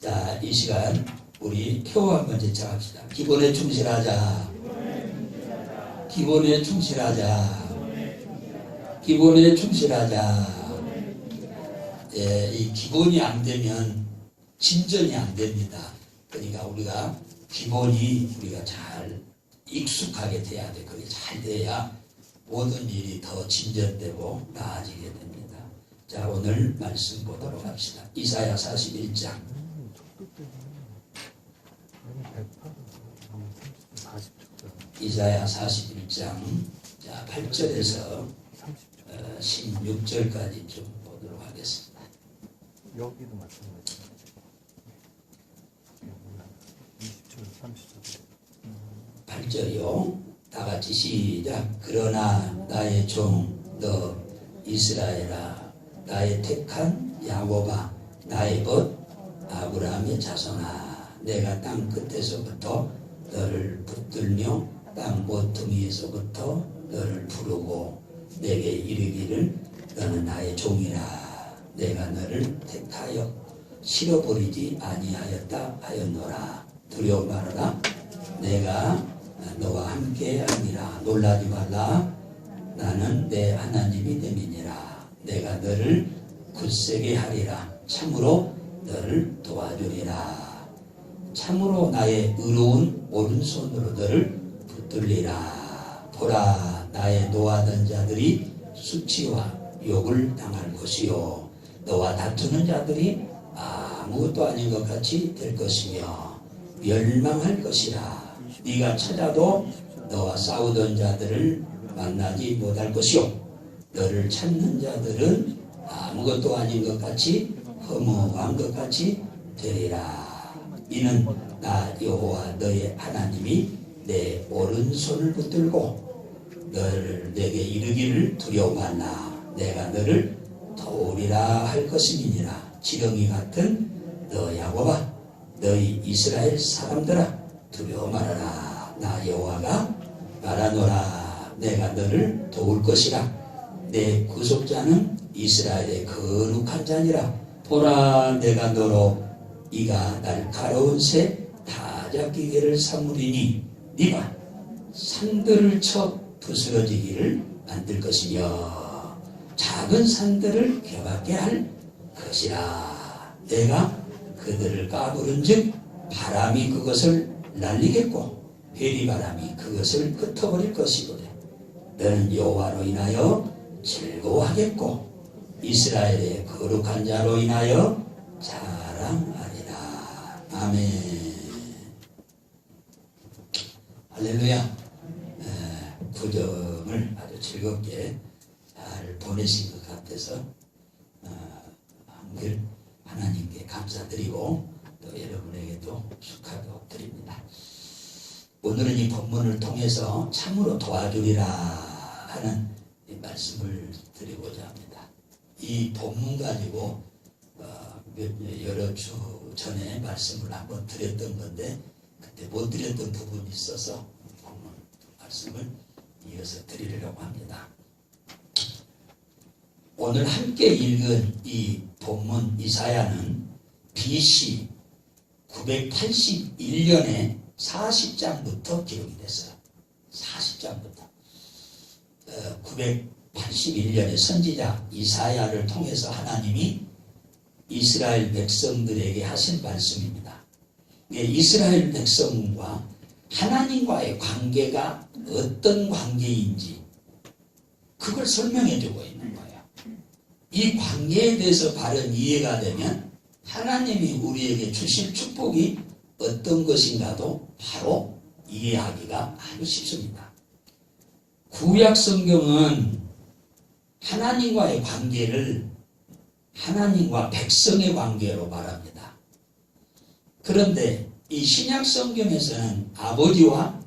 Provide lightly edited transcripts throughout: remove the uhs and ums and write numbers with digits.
자, 이 시간 우리 표어 한번 제청합시다. 기본에 충실하자. 기본에 충실하자. 기본에 충실하자. 예, 이 기본이 안 되면 진전이 안 됩니다. 그러니까 우리가 기본이 우리가 잘 익숙하게 돼야 돼. 그게 잘 돼야 모든 일이 더 진전되고 나아지게 됩니다. 자, 오늘 말씀 보도록 합시다. 이사야 41장. 이사야 41장 자 8절에서 16절까지 좀 보도록 하겠습니다. 여기도 마찬가지입니다. 20절, 30절. 8절이요. 다 같이 시작. 그러나 나의 종 너 이스라엘아, 나의 택한 야곱아, 나의 벗 아브라함의 자손아, 내가 땅 끝에서부터 너를 붙들며 땅 모퉁이에서부터 너를 부르고 내게 이르기를 너는 나의 종이라. 내가 너를 택하여 실어버리지 아니하였다 하였노라. 두려워 말아라. 내가 너와 함께 하니라. 놀라지 말라. 나는 내 하나님이 됨이니라. 내가 너를 굳세게 하리라. 참으로 너를 도와주리라. 참으로 나의 의로운 오른손으로 너를 붙들리라. 보라, 나의 노하던 자들이 수치와 욕을 당할 것이요, 너와 다투는 자들이 아무것도 아닌 것 같이 될 것이며 멸망할 것이라. 네가 찾아도 너와 싸우던 자들을 만나지 못할 것이요, 너를 찾는 자들은 아무것도 아닌 것 같이 허무한 것 같이 되리라. 이는 나 여호와 너의 하나님이 내 오른손을 붙들고 너를 내게 이르기를 두려워 말라. 내가 너를 도우리라 할 것임이니라. 지렁이 같은 너 야곱아, 너희 이스라엘 사람들아, 두려워 말아라. 나 여호와가 말하노라. 내가 너를 도울 것이라. 내 구속자는 이스라엘의 거룩한 자니라. 보라, 내가 너로 이가 날카로운 새 타작기계를 삼으리니 네가 산들을 쳐 부스러지기를 만들 것이며 작은 산들을 개박게 할 것이라. 내가 그들을 까부른즉 바람이 그것을 날리겠고 회리바람이 그것을 흩어버릴 것이거든. 너는 여호와로 인하여 즐거워하겠고 이스라엘의 거룩한 자로 인하여 자랑하리라. 아멘. 할렐루야. 구정을 아주 즐겁게 잘 보내신 것 같아서 한글 하나님께 감사드리고 또 여러분에게도 축하도 드립니다. 오늘은 이 본문을 통해서 참으로 도와주리라 하는 이 말씀을 드리고자 합니다. 이 본문 가지고 여러 주 전에 말씀을 한번 드렸던 건데 그때 못 드렸던 부분이 있어서 본문 말씀을 이어서 드리려고 합니다. 오늘 함께 읽은 이 본문 이사야는 BC 981년에 40장부터 기록이 됐어요. 40장부터 981년에 선지자 이사야를 통해서 하나님이 이스라엘 백성들에게 하신 말씀입니다. 이스라엘 백성과 하나님과의 관계가 어떤 관계인지 그걸 설명해 주고 있는 거예요. 이 관계에 대해서 바른 이해가 되면 하나님이 우리에게 주실 축복이 어떤 것인가도 바로 이해하기가 아주 쉽습니다. 구약 성경은 하나님과의 관계를 하나님과 백성의 관계로 말합니다. 그런데 이 신약 성경에서는 아버지와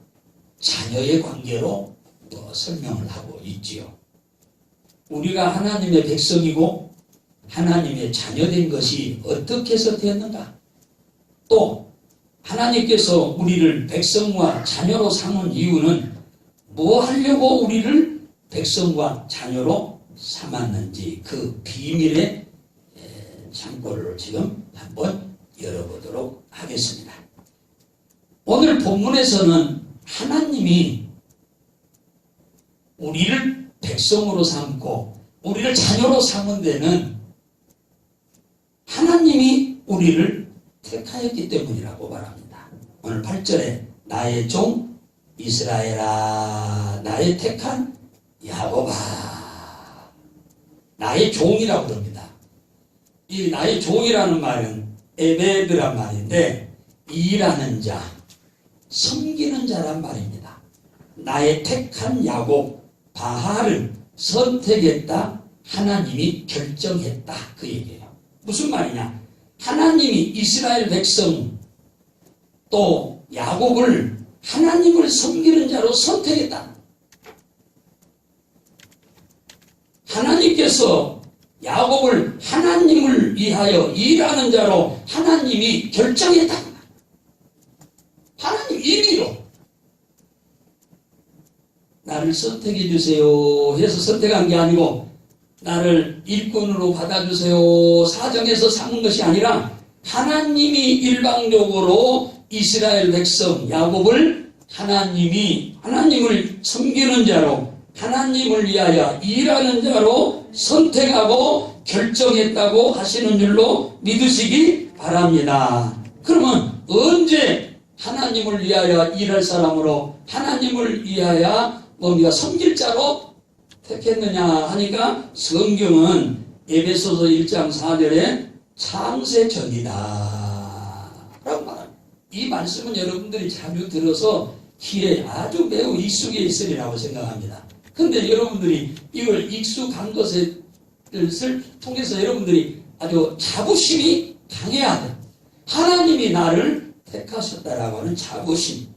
자녀의 관계로 설명을 하고 있지요. 우리가 하나님의 백성이고 하나님의 자녀된 것이 어떻게 해서 되었는가? 또 하나님께서 우리를 백성과 자녀로 삼은 이유는 뭐 하려고 우리를 백성과 자녀로 삼았는지 그 비밀의 창고를 지금 한번 열어보도록 오늘 본문에서는 하나님이 우리를 백성으로 삼고 우리를 자녀로 삼은 데는 하나님이 우리를 택하였기 때문이라고 말합니다. 오늘 8절에 나의 종 이스라엘아 나의 택한 야곱아 나의 종이라고 그럽니다. 이 나의 종이라는 말은 에베드란 말인데 일하는 자, 섬기는 자란 말입니다. 나의 택한 야곱 바알을 선택했다. 하나님이 결정했다. 그 얘기예요. 무슨 말이냐? 하나님이 이스라엘 백성 또 야곱을 하나님을 섬기는 자로 선택했다. 하나님께서 야곱을 하나님을 위하여 일하는 자로 하나님이 결정했다. 하나님 임의로 나를 선택해 주세요 해서 선택한 게 아니고 나를 일꾼으로 받아주세요 사정해서 삼은 것이 아니라 하나님이 일방적으로 이스라엘 백성 야곱을 하나님을 섬기는 자로 하나님을 위하여 일하는 자로 선택하고 결정했다고 하시는 줄로 믿으시기 바랍니다. 그러면 언제 하나님을 위하여 일할 사람으로 하나님을 위하여 우리가 섬길 자로 택했느냐 하니까 성경은 에베소서 1장 4절에 창세 전이다 라고 말합니다. 이 말씀은 여러분들이 자주 들어서 귀에 아주 매우 익숙해 있으리라고 생각합니다. 근데 여러분들이 이걸 익숙한 것을 통해서 여러분들이 아주 자부심이 강해야 돼. 하나님이 나를 택하셨다라고 하는 자부심.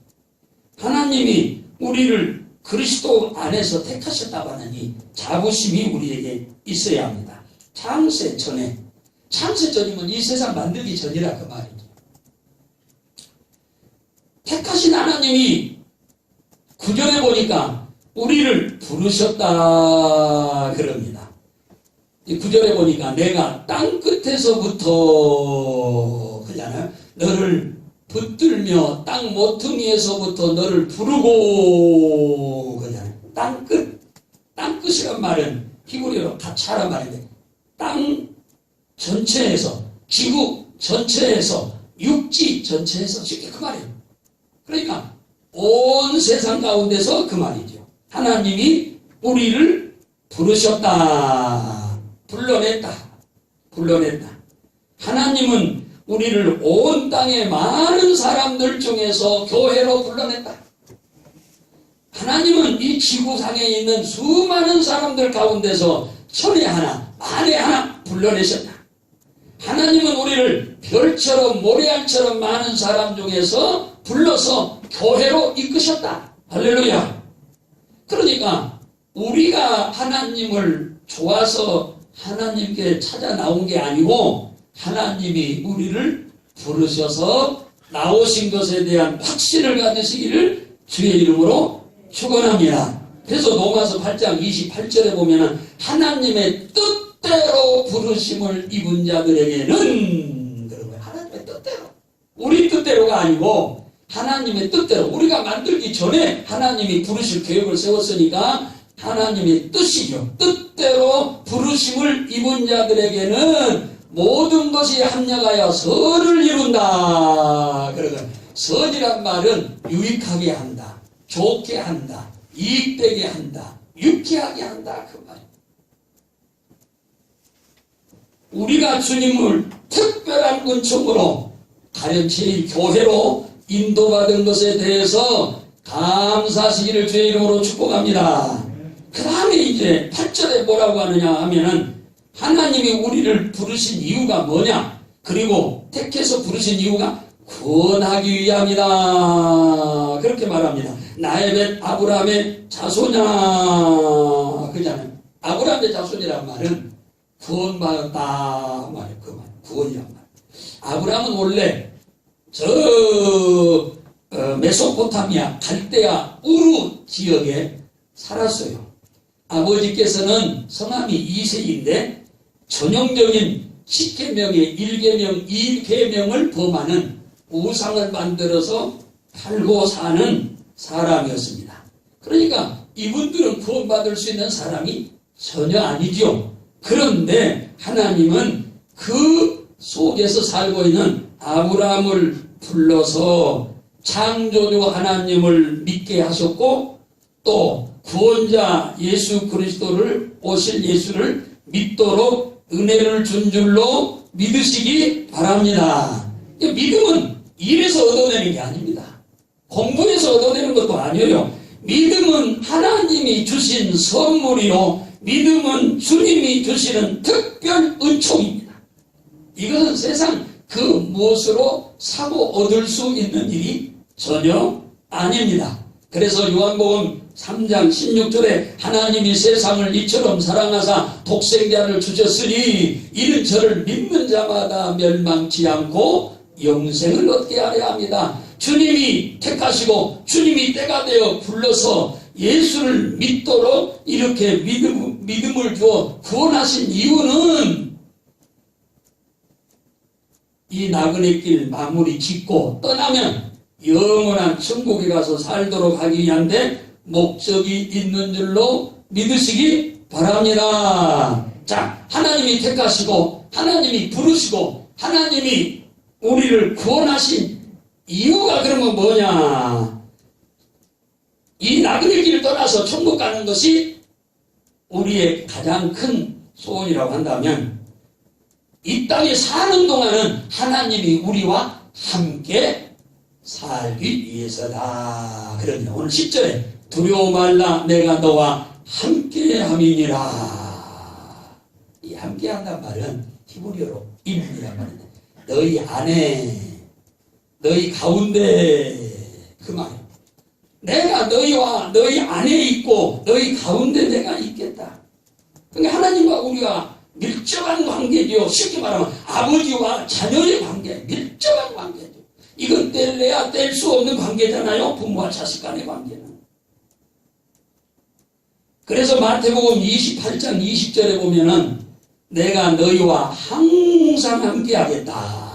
하나님이 우리를 그리스도 안에서 택하셨다고 하는 이 자부심이 우리에게 있어야 합니다. 창세 전에. 창세 전이면 이 세상 만들기 전이라 그 말이죠. 택하신 하나님이 구절에 보니까 우리를 부르셨다 그럽니다. 이 구절에 보니까 내가 땅 끝에서부터 그잖아요. 너를 붙들며 땅 모퉁이에서부터 너를 부르고 그잖아요. 땅 끝이란 말은 히브리어로 가차란 말인데 땅 전체에서 지구 전체에서 육지 전체에서 쉽게 그 말이에요. 그러니까 온 세상 가운데서 그 말이죠. 하나님이 우리를 부르셨다. 불러냈다. 하나님은 우리를 온 땅의 많은 사람들 중에서 교회로 불러냈다. 하나님은 이 지구상에 있는 수많은 사람들 가운데서 천에 하나, 만에 하나 불러내셨다. 하나님은 우리를 별처럼 모래알처럼 많은 사람 중에서 불러서 교회로 이끄셨다. 할렐루야. 그러니까 우리가 하나님을 좋아서 하나님께 찾아 나온 게 아니고 하나님이 우리를 부르셔서 나오신 것에 대한 확신을 가지시기를 주의 이름으로 축원합니다. 그래서 로마서 8장 28절에 보면은 하나님의 뜻대로 부르심을 입은 자들에게는 그런 거예요. 하나님의 뜻대로. 우리 뜻대로가 아니고 하나님의 뜻대로. 우리가 만들기 전에 하나님이 부르실 계획을 세웠으니까 하나님의 뜻이죠. 뜻대로 부르심을 입은 자들에게는 모든 것이 합력하여 선을 이룬다. 그러니까 선이란 말은 유익하게 한다. 좋게 한다. 이익되게 한다. 유쾌하게 한다. 그 말. 우리가 주님을 특별한 은총으로 가령 제일 교회로 인도받은 것에 대해서 감사하시기를 주의 이름으로 축복합니다. 그 다음에 이제 8절에 뭐라고 하느냐 하면은 하나님이 우리를 부르신 이유가 뭐냐? 그리고 택해서 부르신 이유가 구원하기 위함이다. 그렇게 말합니다. 나의 벳 아브라함의 자손이야. 그잖아요. 아브라함의 자손이란 말은 구원받았다. 말이에요. 그 말. 구원이란 말. 아브라함은 원래 메소포타미아, 갈대아, 우루 지역에 살았어요. 아버지께서는 성함이 이세인데 전형적인 10계명의 1계명, 2계명을 범하는 우상을 만들어서 팔고 사는 사람이었습니다. 그러니까 이분들은 구원받을 수 있는 사람이 전혀 아니죠. 그런데 하나님은 그 속에서 살고 있는 아브라함을 불러서 창조주 하나님을 믿게 하셨고 또 구원자 예수 그리스도를 오실 예수를 믿도록 은혜를 준 줄로 믿으시기 바랍니다. 믿음은 일에서 얻어내는 게 아닙니다. 공부해서 얻어내는 것도 아니에요. 믿음은 하나님이 주신 선물이요, 믿음은 주님이 주시는 특별 은총입니다. 이것은 세상 그 무엇으로 사고 얻을 수 있는 일이 전혀 아닙니다. 그래서 요한복음 3장 16절에 하나님이 세상을 이처럼 사랑하사 독생자를 주셨으니 이는 저를 믿는 자마다 멸망치 않고 영생을 얻게 하려 합니다. 주님이 택하시고 주님이 때가 되어 불러서 예수를 믿도록 이렇게 믿음을 주어 구원하신 이유는 이 나그네 길 마무리 짓고 떠나면 영원한 천국에 가서 살도록 하기 위한데 목적이 있는 줄로 믿으시기 바랍니다. 자, 하나님이 택하시고 하나님이 부르시고 하나님이 우리를 구원하신 이유가 그러면 뭐냐? 이 나그네 길을 떠나서 천국 가는 것이 우리의 가장 큰 소원이라고 한다면 이 땅에 사는 동안은 하나님이 우리와 함께 살기 위해서다. 그러냐. 오늘 10절에 두려워 말라 내가 너와 함께 함이니라. 이 함께 한단 말은 히브리어로 임이란 말인데 너희 안에 너희 가운데 그 말이에요. 내가 너희와 너희 안에 있고 너희 가운데 내가 있겠다. 그러니까 하나님과 우리가 밀접한 관계죠. 쉽게 말하면 아버지와 자녀의 관계, 밀접한 관계죠. 이건 뗄래야 뗄 수 없는 관계잖아요. 부모와 자식 간의 관계는. 그래서 마태복음 28장 20절에 보면은 내가 너희와 항상 함께 하겠다.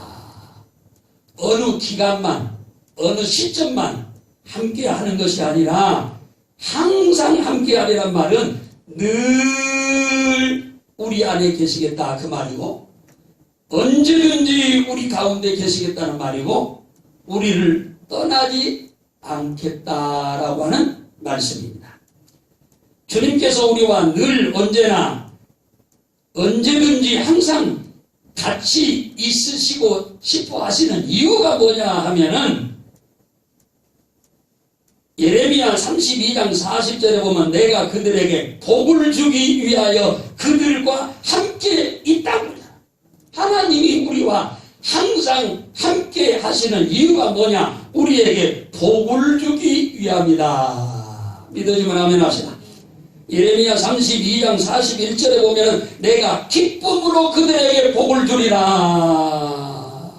어느 기간만, 어느 시점만 함께 하는 것이 아니라 항상 함께 하리란 말은 늘 우리 안에 계시겠다 그 말이고 언제든지 우리 가운데 계시겠다는 말이고 우리를 떠나지 않겠다라고 하는 말씀입니다. 주님께서 우리와 늘 언제나 언제든지 항상 같이 있으시고 싶어 하시는 이유가 뭐냐 하면은 예레미야 32장 40절에 보면 내가 그들에게 복을 주기 위하여 그들과 함께 있다고 합니다. 하나님이 우리와 항상 함께 하시는 이유가 뭐냐? 우리에게 복을 주기 위함이다. 믿어지면 아멘 합시다. 예레미야 32장 41절에 보면 내가 기쁨으로 그들에게 복을 주리라.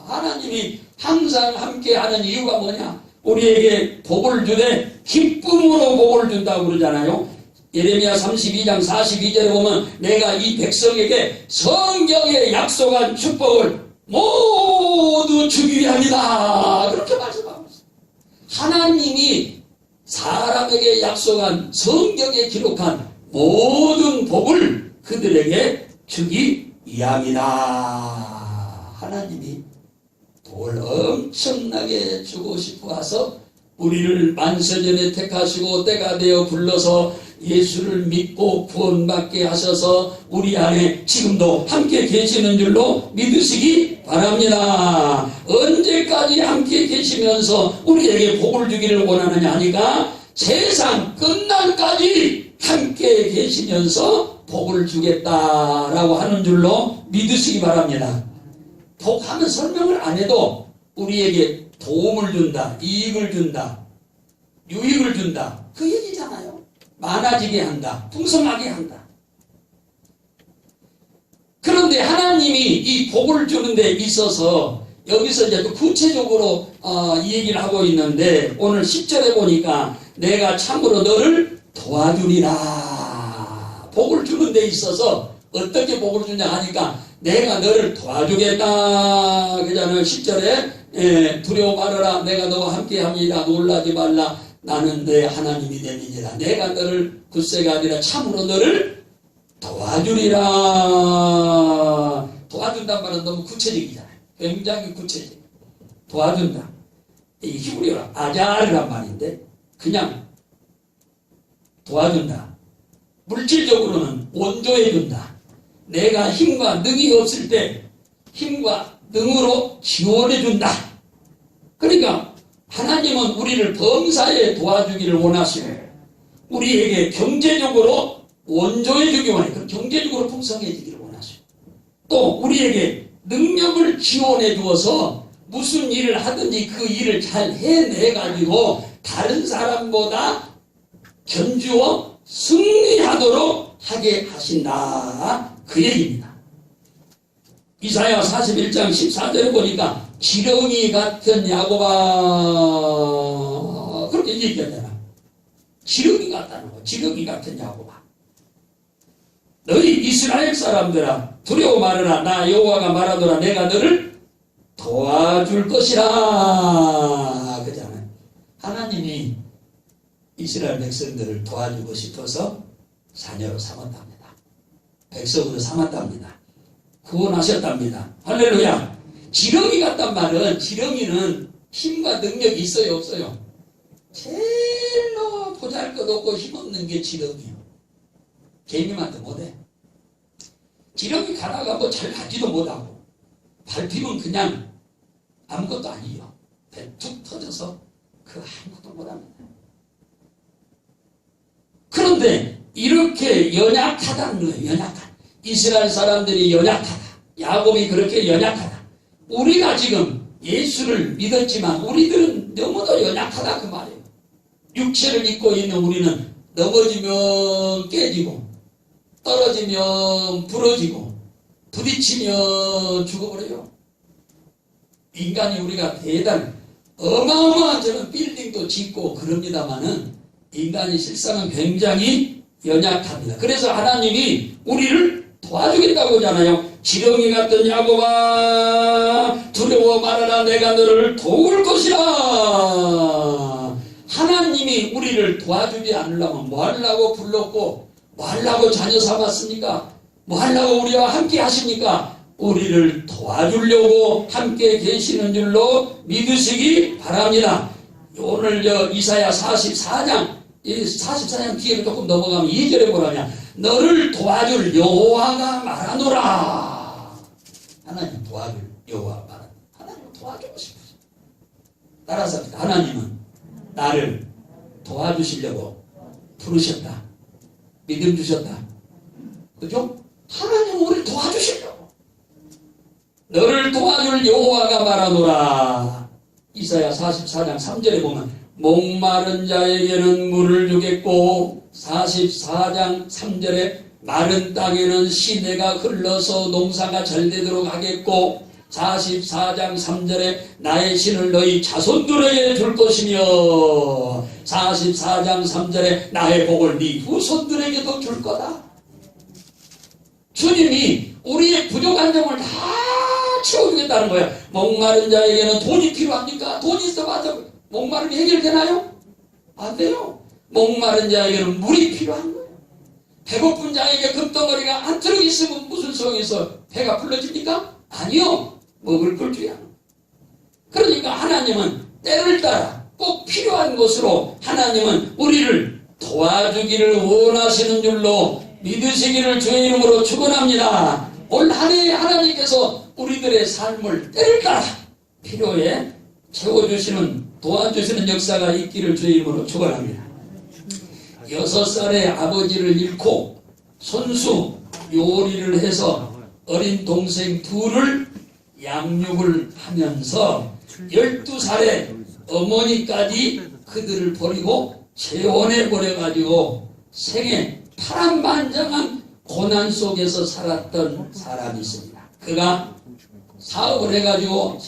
하나님이 항상 함께하는 이유가 뭐냐? 우리에게 복을 주되 기쁨으로 복을 준다고 그러잖아요. 예레미야 32장 42절에 보면 내가 이 백성에게 성경에 약속한 축복을 모두 주기 위함이다. 그렇게 말씀하고 있어요. 하나님이 사람에게 약속한 성경에 기록한 모든 복을 그들에게 주기 위함이다. 하나님이 복을 엄청나게 주고 싶어 해서 우리를 만세전에 택하시고 때가 되어 불러서 예수를 믿고 구원받게 하셔서 우리 안에 지금도 함께 계시는 줄로 믿으시기 바랍니다. 언제까지 함께 계시면서 우리에게 복을 주기를 원하느냐 하니까 세상 끝날까지 함께 계시면서 복을 주겠다라고 하는 줄로 믿으시기 바랍니다. 복하면 설명을 안 해도 우리에게 도움을 준다, 이익을 준다, 유익을 준다 그 얘기잖아요. 많아지게 한다, 풍성하게 한다. 그런데 하나님이 이 복을 주는 데 있어서 여기서 이제 구체적으로 이 얘기를 하고 있는데 오늘 10절에 보니까 내가 참으로 너를 도와주리라. 복을 주는 데 있어서 어떻게 복을 주냐 하니까 내가 너를 도와주겠다. 그잖아요. 10절에 두려워 말아라. 내가 너와 함께합니다. 놀라지 말라. 나는 내 하나님이 되니라. 내가 너를 굳세가 아니라 참으로 너를 도와주리라. 도와준단 말은 너무 구체적이잖아요. 굉장히 구체적. 도와준다. 이 히브리어로 아자르란 말인데 그냥 도와준다. 물질적으로는 온조해준다. 내가 힘과 능이 없을 때 힘과 능으로 지원해준다. 그러니까 하나님은 우리를 범사에 도와주기를 원하시고 우리에게 경제적으로 온조해주기 원해요. 경제적으로 풍성해지기를 원하시고 또 우리에게 능력을 지원해 주어서 무슨 일을 하든지 그 일을 잘 해내가지고 다른 사람보다 견주어 승리하도록 하게 하신다. 그 얘기입니다. 이사야 41장 14절에 보니까 지렁이 같은 야곱아 그렇게 얘기하잖아. 지렁이 같다는 거. 지렁이 같은 야곱아. 너희 이스라엘 사람들아 두려워 말하라. 나 여호와가 말하노라. 내가 너를 도와줄 것이라. 그잖아요. 하나님이 이스라엘 백성들을 도와주고 싶어서 자녀로 삼았답니다. 백성으로 삼았답니다. 구원하셨답니다. 할렐루야. 지렁이 같단 말은 지렁이는 힘과 능력이 있어요 없어요? 제일로 보잘것없고 힘없는 게 지렁이요. 개미만도 못해. 지렁이 가다가 뭐 잘 가지도 못하고 밟히면 그냥 아무것도 아니에요. 배 툭 터져서 그 아무것도 못합니다. 그런데 이렇게 연약하다는 거예요. 연약하다. 이스라엘 사람들이 연약하다. 야곱이 그렇게 연약하다. 우리가 지금 예수를 믿었지만 우리들은 너무도 연약하다 그 말이에요. 육체를 입고 있는 우리는 넘어지면 깨지고 떨어지면 부러지고 부딪히면 죽어버려요. 인간이 우리가 대단 어마어마한 저는 빌딩도 짓고 그럽니다마는 인간이 실상은 굉장히 연약합니다. 그래서 하나님이 우리를 도와주겠다고 하잖아요. 지렁이 같은 야곱아 두려워 말아라. 내가 너를 도울 것이라. 하나님이 우리를 도와주지 않으려면 뭐 하려고 불렀고 뭐 하려고 자녀 삼았습니까? 뭐 하려고 우리와 함께 하십니까? 우리를 도와주려고 함께 계시는 줄로 믿으시기 바랍니다. 오늘 이사야 44장 이 44장 뒤에 조금 넘어가면 2절에 뭐라냐? 너를 도와줄 여호와가 말하노라. 하나님 도와줄 여호와가 말하노라. 하나님 도와주고 싶으셔. 따라서 하나님은 나를 도와주시려고 부르셨다. 믿음 주셨다. 그죠? 하나님은 우리를 도와주시려고. 너를 도와줄 여호와가 말하노라. 이사야 44장 3절에 보면 목마른 자에게는 물을 주겠고 44장 3절에 마른 땅에는 시내가 흘러서 농사가 잘 되도록 하겠고 44장 3절에 나의 신을 너희 자손들에게 줄 것이며 44장 3절에 나의 복을 네 후손들에게도 줄 거다. 주님이 우리의 부족한 점을 다 채워주겠다는 거야. 목마른 자에게는 돈이 필요합니까? 돈이 있어봐서 목마름이 해결되나요? 안 돼요. 목마른 자에게는 물이 필요한 거예요. 배고픈 자에게 금덩어리가 한 트럭 있으면 무슨 소용이 있어? 배가 불러집니까? 아니요. 먹을 걸 줘야 합니다. 그러니까 하나님은 때를 따라 꼭 필요한 것으로 하나님은 우리를 도와주기를 원하시는 줄로 믿으시기를 주의 이름으로 축원합니다. 올 한 해에 하나님께서 우리들의 삶을 때를 따라 필요에 채워주시는 도와주시는 역사가 있기를 주의 이름으로 축원합니다. 6살에 아버지를 잃고 손수 요리를 해서 어린 동생 둘을 양육을 하면서 12살에 어머니까지 그들을 버리고 재혼해 버려가지고 생애 파란만장한 고난 속에서 살았던 사람이 있습니다. 그가 사업을 해가지고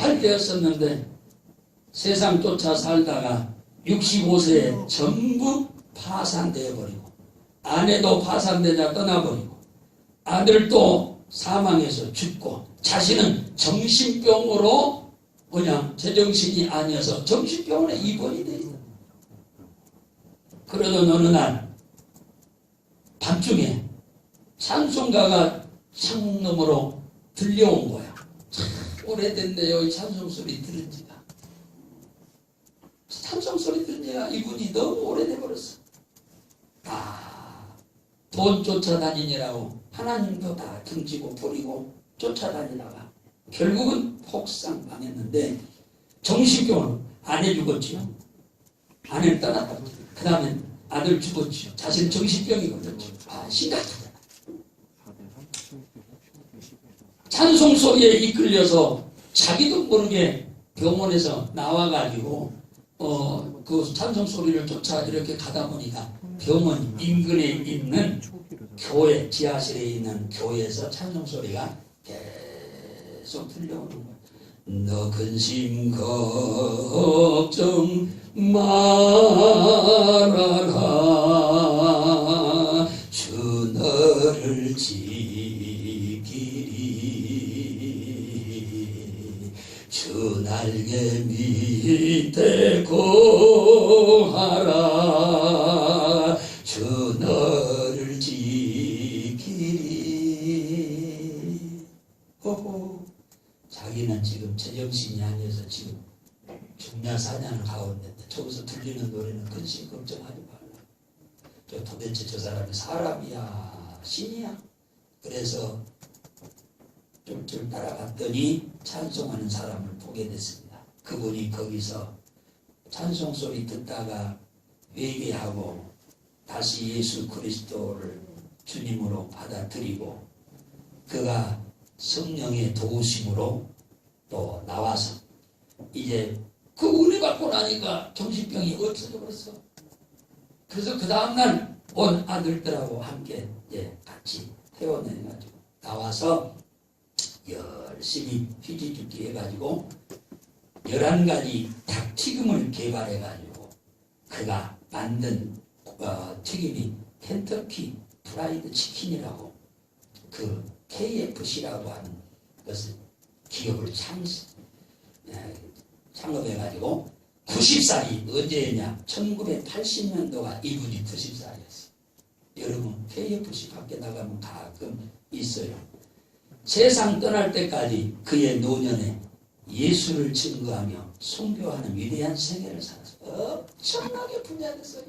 잘 되었었는데 세상 쫓아 살다가 65세에 전부 파산되어 버리고 아내도 파산되자 떠나버리고 아들도 사망해서 죽고 자신은 정신병으로 그냥 제정신이 아니어서 정신병원에 입원이 돼 있는. 그러던 어느 날 밤중에 찬송가가 창 너머로 들려온 거야. 참 오래됐네요. 이 찬송 소리 들은 지가. 찬송 소리 들은 지가 이분이 너무 오래돼 버렸어. 돈 쫓아다니느라고 하나님도 다 등지고 버리고 쫓아다니다가 결국은 폭삭 망했는데 정신병원 아내 죽었지요. 아내를 떠났다. 그 다음에 아들 죽었지요. 자신은 정신병이 걸렸죠. 심각하다. 찬송 소리에 이끌려서 자기도 모르게 병원에서 나와가지고 그 찬송 소리를 쫓아 이렇게 가다 보니까 병원 인근에 있는 교회, 지하실에 있는 교회에서 찬송 소리가 계속 들려오는 거예요. 너 근심 걱정 말아라 주 너를 지키리 주 날개 밑에 거하라 주 너를 지키리. 호호. 자기는 지금 제정신이 아니어서 지금 중야 사냥 가운데인데 저기서 들리는 노래는 근심 걱정하지 말라. 도대체 저 사람이 사람이야 신이야? 그래서 쫄쫄 따라갔더니 찬송하는 사람을 보게 됐습니다. 그분이 거기서 찬송 소리 듣다가 회개하고 다시 예수 그리스도를 주님으로 받아들이고 그가 성령의 도우심으로 또 나와서 이제 그 은혜 받고 나니까 정신병이 없어져 버렸어. 그래서 그 다음날 온 아들들하고 함께 이제 같이 퇴원해가지고 나와서 열심히 휘지죽기 해가지고 11가지 닭튀김을 개발해가지고 그가 만든 튀김이 켄터키 프라이드 치킨이라고 그 KFC라고 하는 것을 기업을 창업해가지고 90살이 언제였냐? 1980년도가 이분이 90살이었어요. 여러분 KFC 밖에 나가면 가끔 있어요. 세상 떠날 때까지 그의 노년에 예수를 증거하며 선교하는 위대한 생애를 살았어요. 엄청나게 부자됐어요.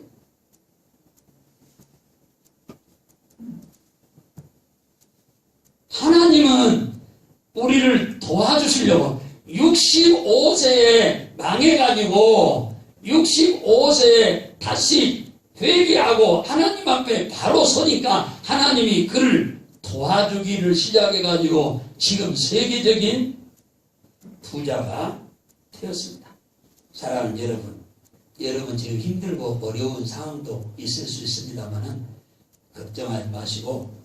하나님은 우리를 도와주시려고 65세에 망해가지고 65세에 다시 회개하고 하나님 앞에 바로 서니까 하나님이 그를 도와주기를 시작해가지고 지금 세계적인 부자가 되었습니다. 사랑하는 여러분 지금 힘들고 어려운 상황도 있을 수 있습니다만 걱정하지 마시고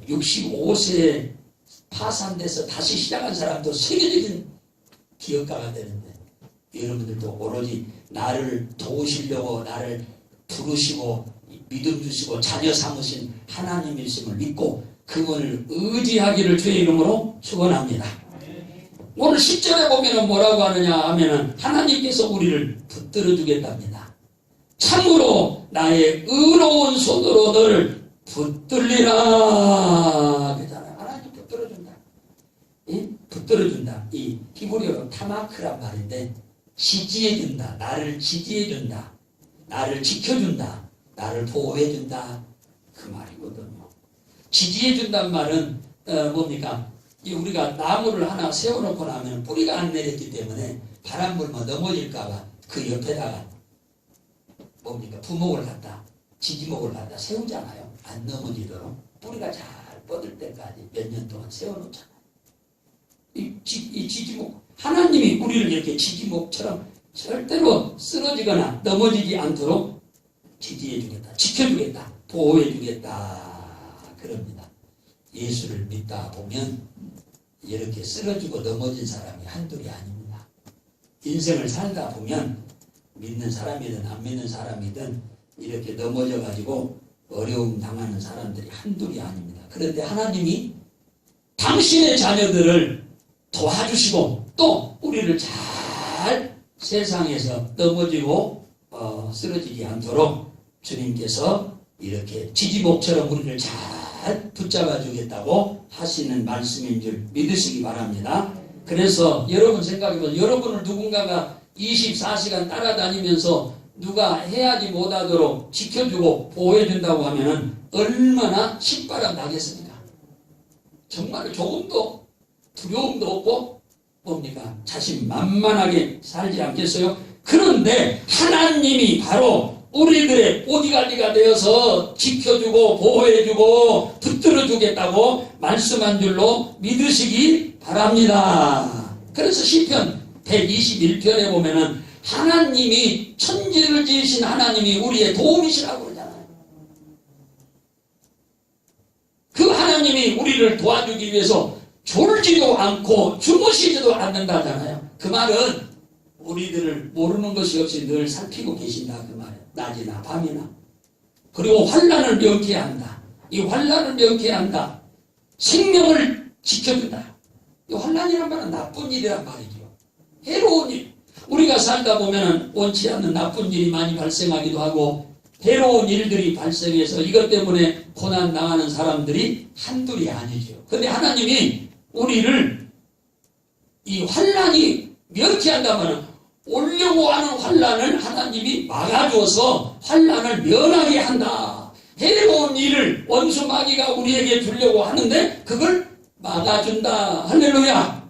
65세에 파산돼서 다시 시작한 사람도 세계적인 기업가가 되는데 여러분들도 오로지 나를 도우시려고 나를 부르시고 믿음 주시고 자녀 삼으신 하나님이심을 믿고 그분을 의지하기를 주의 이름으로 축원합니다. 오늘 10절에 보면 뭐라고 하느냐 하면은 하나님께서 우리를 붙들어 주겠답니다. 참으로 나의 의로운 손으로 너를 붙들리라. 그잖아요. 하나님 붙들어준다. 붙들어준다. 이 히브리어로 타마크란 말인데 지지해준다. 나를 지지해준다. 나를 지켜준다. 나를 보호해준다. 그 말이거든요. 지지해준다는 말은 뭡니까? 우리가 나무를 하나 세워놓고 나면 뿌리가 안 내렸기 때문에 바람 불면 넘어질까봐 그 옆에다가 뭡니까? 부목을 갖다 지지목을 갖다 세우잖아요. 안 넘어지도록 뿌리가 잘 뻗을 때까지 몇 년 동안 세워놓잖아요. 이 지지목 하나님이 우리를 이렇게 지지목처럼 절대로 쓰러지거나 넘어지지 않도록 지지해주겠다, 지켜주겠다, 보호해주겠다 그럽니다. 예수를 믿다 보면 이렇게 쓰러지고 넘어진 사람이 한둘이 아닙니다. 인생을 살다 보면 믿는 사람이든 안 믿는 사람이든 이렇게 넘어져 가지고 어려움 당하는 사람들이 한둘이 아닙니다. 그런데 하나님이 당신의 자녀들을 도와주시고 또 우리를 잘 세상에서 넘어지고 쓰러지지 않도록 주님께서 이렇게 지지목처럼 우리를 잘 붙잡아 주겠다고 하시는 말씀인 줄 믿으시기 바랍니다. 그래서 여러분 생각해보면 여러분을 누군가가 24시간 따라다니면서 누가 해하지 못하도록 지켜주고 보호해준다고 하면은 얼마나 신바람 나겠습니까? 정말 조금도 두려움도 없고 뭡니까? 자신만만하게 살지 않겠어요? 그런데 하나님이 바로 우리들의 보디가드가 되어서 지켜주고 보호해주고 붙들어주겠다고 말씀한 줄로 믿으시기 바랍니다. 그래서 시편 121편에 보면은 하나님이 천지를 지으신 하나님이 우리의 도움이시라고 그러잖아요. 그 하나님이 우리를 도와주기 위해서 졸지도 않고 주무시지도 않는다잖아요. 그 말은 우리들을 모르는 것이 없이 늘 살피고 계신다 그 말이에요. 낮이나 밤이나. 그리고 환난을 면케 한다. 이 환난을 면케 한다. 생명을 지켜준다. 이 환난이란 말은 나쁜 일이란 말이죠. 해로운 일. 우리가 살다 보면 원치 않는 나쁜 일이 많이 발생하기도 하고 해로운 일들이 발생해서 이것 때문에 고난 당하는 사람들이 한둘이 아니죠. 그런데 하나님이 우리를 이 환난이 면케한다면 오려고 하는 환난을 하나님이 막아줘서 환난을 면하게 한다. 해로운 일을 원수 마귀가 우리에게 주려고 하는데 그걸 막아준다. 할렐루야.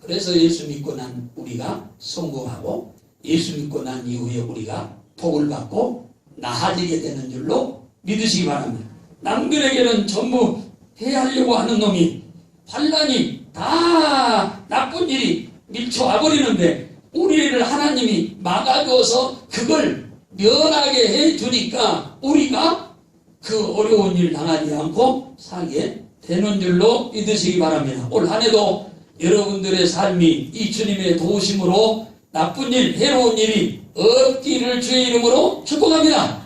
그래서 예수 믿고 난 우리가 성공하고 예수 믿고 난 이후에 우리가 복을 받고 나아지게 되는 줄로 믿으시기 바랍니다. 남들에게는 전부 해하려고 하는 놈이 환난이 다 나쁜 일이 밀쳐와 버리는데 우리를 하나님이 막아줘서 그걸 면하게 해주니까 우리가 그 어려운 일 당하지 않고 살게 되는 줄로 믿으시기 바랍니다. 올 한 해도 여러분들의 삶이 이 주님의 도우심으로 나쁜 일, 해로운 일이 없기를 주의 이름으로 축복합니다.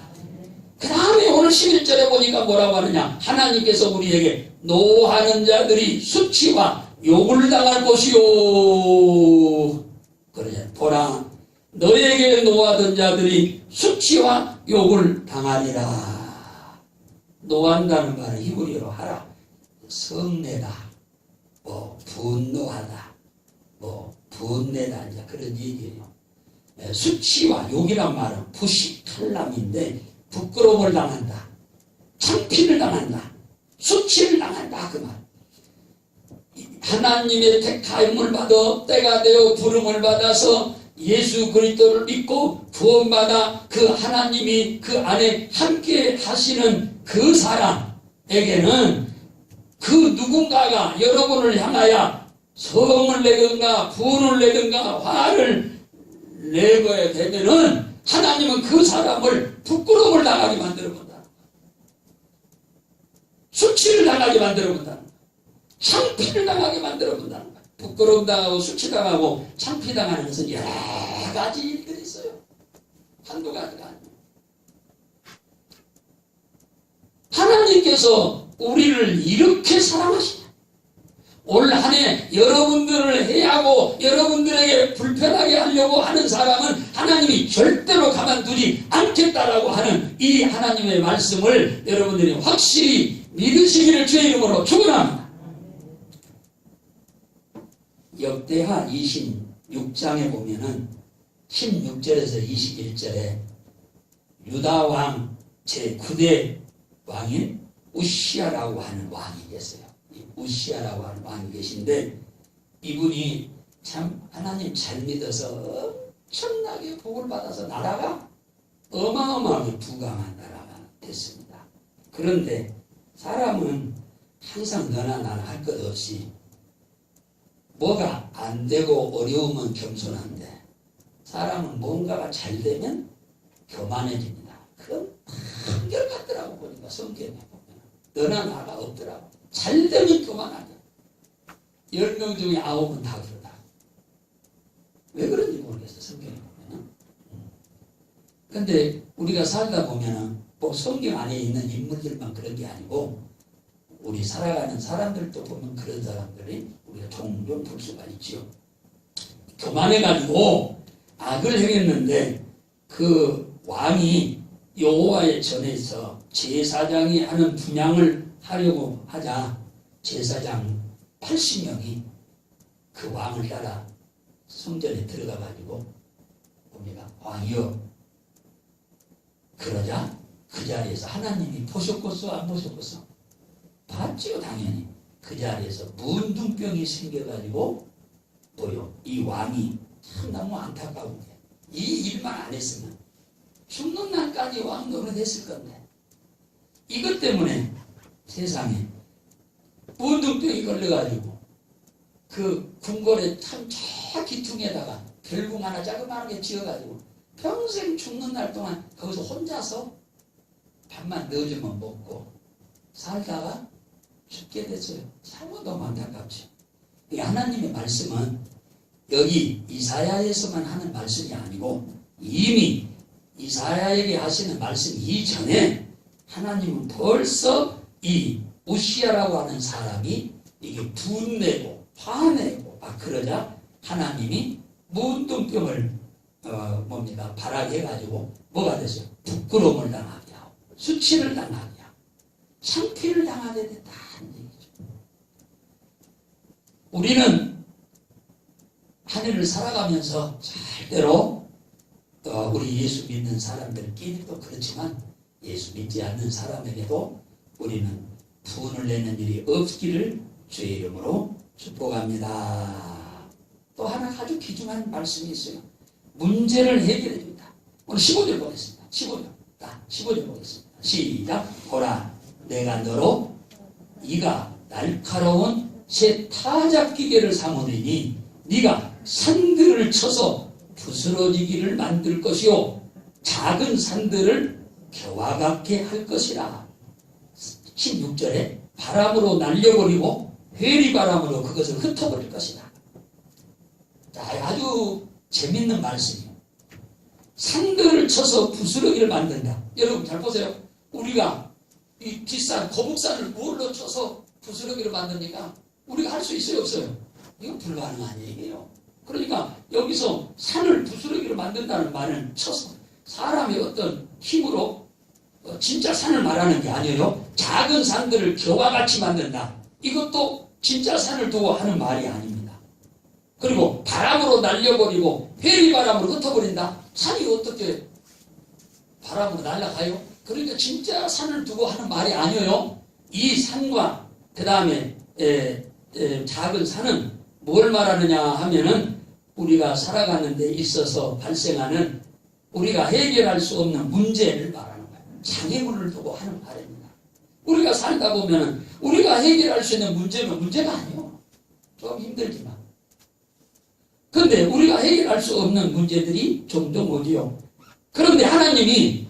그 다음에 오늘 11절에 보니까 뭐라고 하느냐. 하나님께서 우리에게 노하는 자들이 수치와 욕을 당할 것이요. 그러냐. 보라, 너에게 노하던 자들이 수치와 욕을 당하리라. 노한다는 말은 히브리어로 하라. 성내다. 분노하다. 분내다. 이제 그런 얘기예요. 수치와 욕이란 말은 부식탈람인데 부끄러움을 당한다. 창피를 당한다. 수치를 당한다. 그 말. 하나님의 택하임을 받아 때가 되어 부름을 받아서 예수 그리스도를 믿고 구원받아 그 하나님이 그 안에 함께 하시는 그 사람에게는 그 누군가가 여러분을 향하여 성을 내든가 분을 내든가 화를 내거야 되면은 하나님은 그 사람을 부끄러움을 당하게 만들어본다. 수치를 당하게 만들어본다. 창피를 당하게 만들어본다. 부끄러움 당하고 수치 당하고 창피 당하는 것은 여러 가지 일들이 있어요. 한두 가지가 아니에요. 하나님께서 우리를 이렇게 사랑하시냐. 올 한 해 여러분들을 해하고 여러분들에게 불편하게 하려고 하는 사람은 하나님이 절대로 가만두지 않겠다라고 하는 이 하나님의 말씀을 여러분들이 확실히 믿으시기를 주의 이름으로 축원합니다. 역대하 26장에 보면은 16절에서 21절에 유다 왕 제9대 왕인 우시아라고 하는 왕이 계세요. 우시아라고 하는 왕이 계신데 이분이 참 하나님 잘 믿어서 엄청나게 복을 받아서 나라가 어마어마하게 부강한 나라가 됐습니다. 그런데 사람은 항상 너나 나나 할 것 없이 뭐가 안 되고 어려우면 겸손한데 사람은 뭔가가 잘 되면 교만해집니다. 그건 한결 같더라고 보니까 성경에 보면 너나 나가 없더라고. 잘 되면 교만하죠. 10명 중에 9은 다 그러다. 왜 그런지 모르겠어 성경에 보면. 근데 우리가 살다 보면 꼭 성경 안에 있는 인물들만 그런 게 아니고 우리 살아가는 사람들도 보면 그런 사람들이 우리가 종종 볼 수가 있지요. 교만해가지고 악을 행했는데 그 왕이 여호와의 전에서 제사장이 하는 분향을 하려고 하자 제사장 80명이 그 왕을 따라 성전에 들어가 가지고 봅니다. 왕이여. 그러자 그 자리에서 하나님이 보셨겠어 안 보셨겠어? 봤지요 당연히. 그 자리에서 문둥병이 생겨가지고 뭐요? 이 왕이 참 너무 안타까운 게 이 일만 안 했으면 죽는 날까지 왕 노릇했을 건데 이것 때문에 세상에 문둥병이 걸려가지고 그 궁궐에 참 저 기퉁에다가 별궁 하나 자그마하게 지어가지고 평생 죽는 날 동안 거기서 혼자서 밥만 넣어주면 먹고 살다가 죽게 됐어요. 참 너무 안타깝죠. 이 하나님의 말씀은 여기 이사야에서만 하는 말씀이 아니고 이미 이사야에게 하시는 말씀 이전에 하나님은 벌써 이 우시아라고 하는 사람이 이게 분내고 화내고 막 그러자 하나님이 문둥병을 발하게 해가지고 뭐가 됐어요? 부끄러움을 당하게 하고 수치를 당하게 하고 창피를 당하게 됐다는 얘기죠. 우리는 한 해를 살아가면서 절대로 우리 예수 믿는 사람들끼리도 그렇지만 예수 믿지 않는 사람에게도 우리는 분을 내는 일이 없기를 주의 이름으로 축복합니다. 또 하나 아주 귀중한 말씀이 있어요. 문제를 해결해 줍니다. 오늘 15절 보겠습니다. 15절 보겠습니다. 시작. 보라, 내가 너로 이가 날카로운 새 타작기계를 삼으리니 네가 산들을 쳐서 부스러지기를 만들 것이요 작은 산들을 겨와 같게 할 것이라. 16절에 바람으로 날려버리고 회리바람으로 그것을 흩어버릴 것이다. 자, 아주 재밌는 말씀이에요. 산들을 쳐서 부스러기를 만든다. 여러분 잘 보세요. 우리가 이 비싼 거북산을 뭘로 쳐서 부스러기를 만드니까 우리가 할 수 있어요 없어요? 이건 불가능한 얘기예요. 그러니까 여기서 산을 부스러기로 만든다는 말은 쳐서 사람의 어떤 힘으로 진짜 산을 말하는 게 아니에요. 작은 산들을 겨와 같이 만든다. 이것도 진짜 산을 두고 하는 말이 아닙니다. 그리고 바람으로 날려버리고 회리바람으로 흩어버린다. 산이 어떻게 바람으로 날아가요? 그러니까 진짜 산을 두고 하는 말이 아니에요. 이 산과 그 다음에 작은 산은 뭘 말하느냐 하면은 우리가 살아가는 데 있어서 발생하는 우리가 해결할 수 없는 문제를 말하는 거예요. 장애물을 두고 하는 말입니다. 우리가 살다 보면은 우리가 해결할 수 있는 문제는 문제가 아니에요. 좀 힘들지만. 그런데 우리가 해결할 수 없는 문제들이 종종 오지요. 그런데 하나님이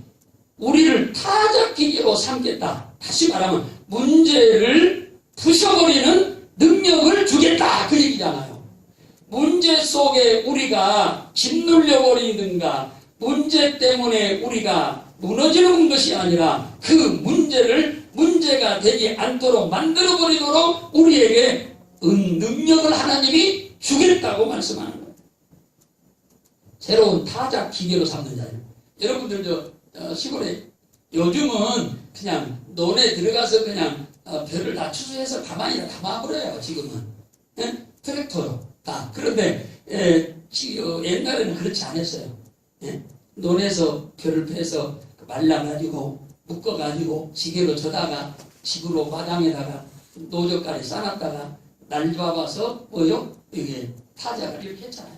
우리를 타작기계로 삼겠다. 다시 말하면 문제를 부셔버리는 능력을 주겠다. 그 얘기잖아요. 문제 속에 우리가 짓눌려버리든가 문제 때문에 우리가 무너지는 것이 아니라 그 문제를 문제가 되지 않도록 만들어버리도록 우리에게 능력을 하나님이 주겠다고 말씀하는 거예요. 새로운 타작 기계로 삼는 자예요. 여러분들 시골에 요즘은 그냥 논에 들어가서 그냥 별을 다 추수해서 가만히 담아버려요. 지금은 트랙터로 다. 그런데 옛날에는 그렇지 않았어요. 논에서 별을 패서 말라가지고 묶어가지고 지게로 져다가 집으로 마당에다가 노젓가리 싸놨다가 날 잡아서 뭐요? 이게 타작을 이렇게 했잖아요.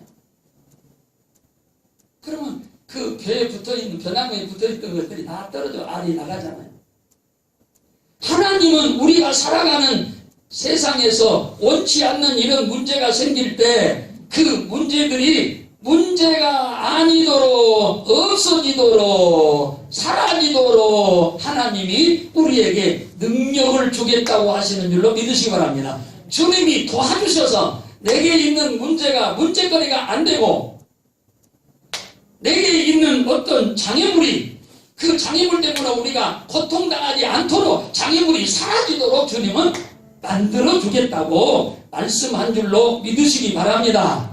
그러면 그 벼에 붙어있는 벼나무에 붙어있던 것들이 다 떨어져 알이 나가잖아요. 하나님은 우리가 살아가는 세상에서 원치 않는 이런 문제가 생길 때 그 문제들이 문제가 아니도록 없어지도록 사라지도록 하나님이 우리에게 능력을 주겠다고 하시는 줄로 믿으시기 바랍니다. 주님이 도와주셔서 내게 있는 문제가 문제거리가 안 되고 내게 있는 어떤 장애물이 그 장애물 때문에 우리가 고통당하지 않도록 장애물이 사라지도록 주님은 만들어 주겠다고 말씀한 줄로 믿으시기 바랍니다.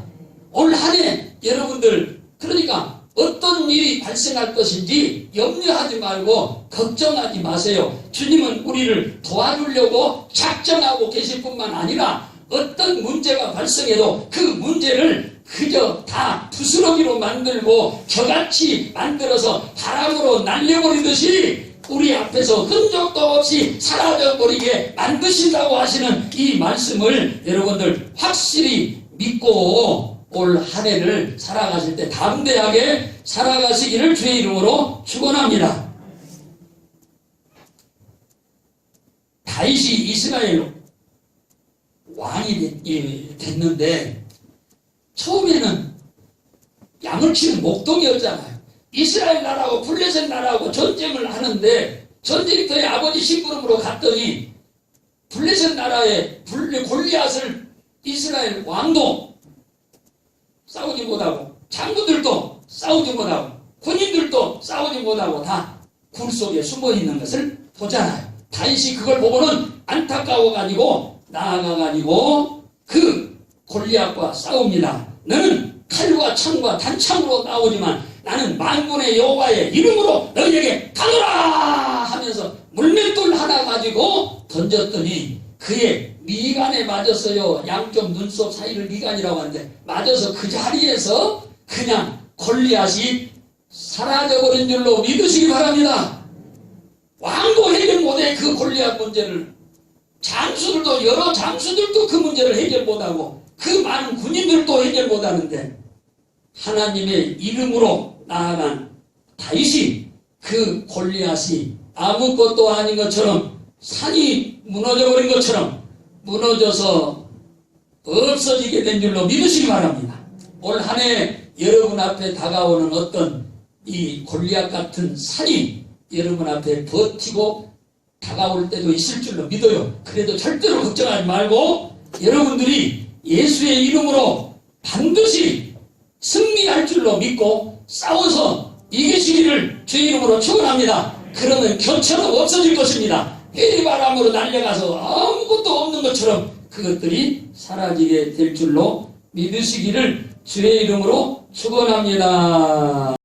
올 한 해 여러분들 그러니까 어떤 일이 발생할 것인지 염려하지 말고 걱정하지 마세요. 주님은 우리를 도와주려고 작정하고 계실 뿐만 아니라 어떤 문제가 발생해도 그 문제를 그저 다 부스러기로 만들고 저같이 만들어서 바람으로 날려버리듯이 우리 앞에서 흔적도 없이 사라져버리게 만드신다고 하시는 이 말씀을 여러분들 확실히 믿고 올 한 해를 살아가실 때 담대하게 살아가시기를 주의 이름으로 축원합니다. 다윗이 이스라엘 왕이 됐는데 처음에는 양을 치는 목동이었잖아요. 이스라엘 나라하고 블레셋 나라하고 전쟁을 하는데 전쟁터의 아버지 심부름으로 갔더니 블레셋 나라의 골리앗을 이스라엘 왕도 싸우지 못하고 장군들도 싸우지 못하고 군인들도 싸우지 못하고 다 굴 속에 숨어있는 것을 보잖아요. 다윗이 그걸 보고는 안타까워가지고 나아가가지고 그 골리앗과 싸웁니다. 너는 칼과 창과 단창으로 나오지만 나는 만군의 여호와의 이름으로 너희에게 가노라 하면서 물맷돌 하나 가지고 던졌더니 그의 미간에 맞았어요. 양쪽 눈썹 사이를 미간이라고 하는데 맞아서 그 자리에서 그냥 골리앗이 사라져버린 줄로 믿으시기 바랍니다. 왕도 해결 못해 그 골리앗 문제를. 장수들도 여러 장수들도 그 문제를 해결 못하고 그 많은 군인들도 해결 못하는데 하나님의 이름으로 나아간 다윗이 그 골리앗이 아무것도 아닌 것처럼 산이 무너져버린 것처럼 무너져서 없어지게 된 줄로 믿으시기 바랍니다. 올 한 해 여러분 앞에 다가오는 어떤 이 골리앗 같은 산이 여러분 앞에 버티고 다가올 때도 있을 줄로 믿어요. 그래도 절대로 걱정하지 말고 여러분들이 예수의 이름으로 반드시 승리할 줄로 믿고 싸워서 이기시기를 주의 이름으로 축원합니다. 그러면 겨처럼 없어질 것입니다. 회리바람으로 날려가서 아무것도 없는 것처럼 그것들이 사라지게 될 줄로 믿으시기를 주의 이름으로 축원합니다.